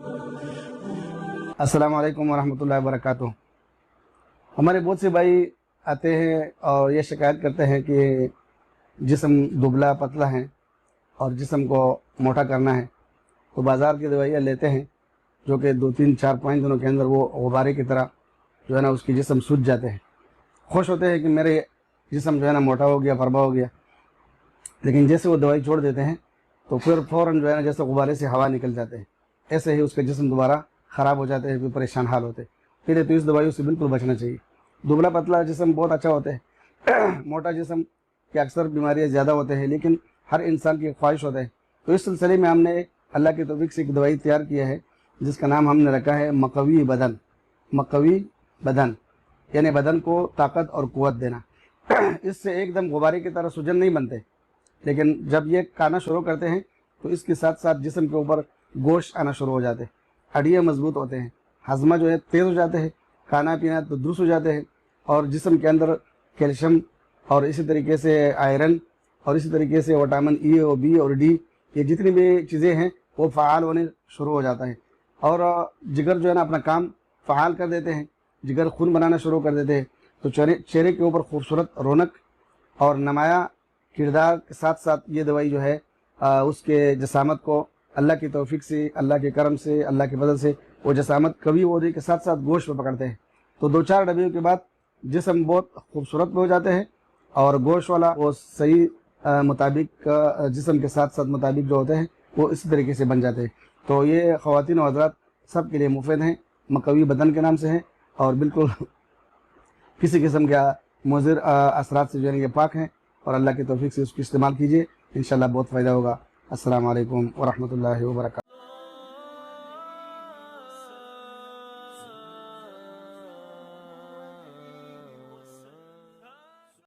अस्सलाम वालेकुम वरहमतुल्लाहि वबरकातुह। हमारे बहुत से भाई आते हैं और ये शिकायत करते हैं कि जिस्म दुबला पतला है और जिस्म को मोटा करना है, तो बाज़ार की दवाइयाँ लेते हैं जो कि 2-3-4-5 दिनों के अंदर वो गुब्बारे की तरह जो है ना उसकी जिस्म सूज जाते हैं। खुश होते हैं कि मेरे जिस्म जो है ना मोटा हो गया, फरबा हो गया, लेकिन जैसे वो दवाई छोड़ देते हैं तो फिर फ़ौरन जो है ना जैसे गुब्बारे से हवा निकल जाते हैं, ऐसे ही उसका जिस्म दोबारा ख़राब हो जाते हैं, फिर परेशान हाल होते हैं। फिर तो इस दवाइयों से बिल्कुल बचना चाहिए। दुबला पतला जिस्म बहुत अच्छा होता है मोटा जिस्म की अक्सर बीमारियाँ ज़्यादा होते हैं, लेकिन हर इंसान की ख्वाहिश होता है। तो इस सिलसिले में हमने अल्लाह की तौफीक से एक दवाई तैयार किया है जिसका नाम हमने रखा है मक़वी बदन। मक़वी बदन यानी बदन को ताकत और क़ुव्वत देना। इससे एकदम गुब्बारे की तरह सूजन नहीं बनते, लेकिन जब ये खाना शुरू करते हैं तो इसके साथ साथ जिस्म के ऊपर गोश्त आना शुरू हो जाते हैं, हड्डियाँ मजबूत होते हैं, हजमा जो है तेज़ हो जाते हैं, खाना पीना तो दुरुस्त हो जाते हैं, और जिस्म के अंदर कैल्शियम और इसी तरीके से आयरन और इसी तरीके से विटामिन ई और बी और डी, ये जितनी भी चीज़ें हैं वो फ़ाल होने शुरू हो जाता है। और जिगर जो है ना अपना काम फ़ाल कर देते हैं, जिगर खून बनाना शुरू कर देते हैं। तो चेहरे के ऊपर खूबसूरत रौनक और नुमाया किरदार के साथ साथ ये दवाई जो है उसके जसामत को अल्लाह की तौफीक से, अल्लाह के करम से, अल्लाह के फजल से वो जसामत कभी होने के साथ साथ गोश्त में पकड़ते हैं। तो 2-4 डब्बियों के बाद जिस्म बहुत खूबसूरत हो जाते हैं और गोश्त वाला वो सही मुताबिक जिस्म के साथ साथ मुताबिक जो होते हैं वो इसी तरीके से बन जाते हैं। तो ये ख़वातीन और हज़रात सब के लिए मुफीद हैं, मक़वी बदन के नाम से हैं और बिल्कुल किसी किस्म के मुज़िर असरात से जो है ये पाक हैं, और अल्लाह की तौफीक से उसको इस्तेमाल कीजिए, इंशाअल्लाह बहुत फ़ायदा होगा। अस्सलामु अलैकुम वरहमतुल्लाहि वबरकातुहू।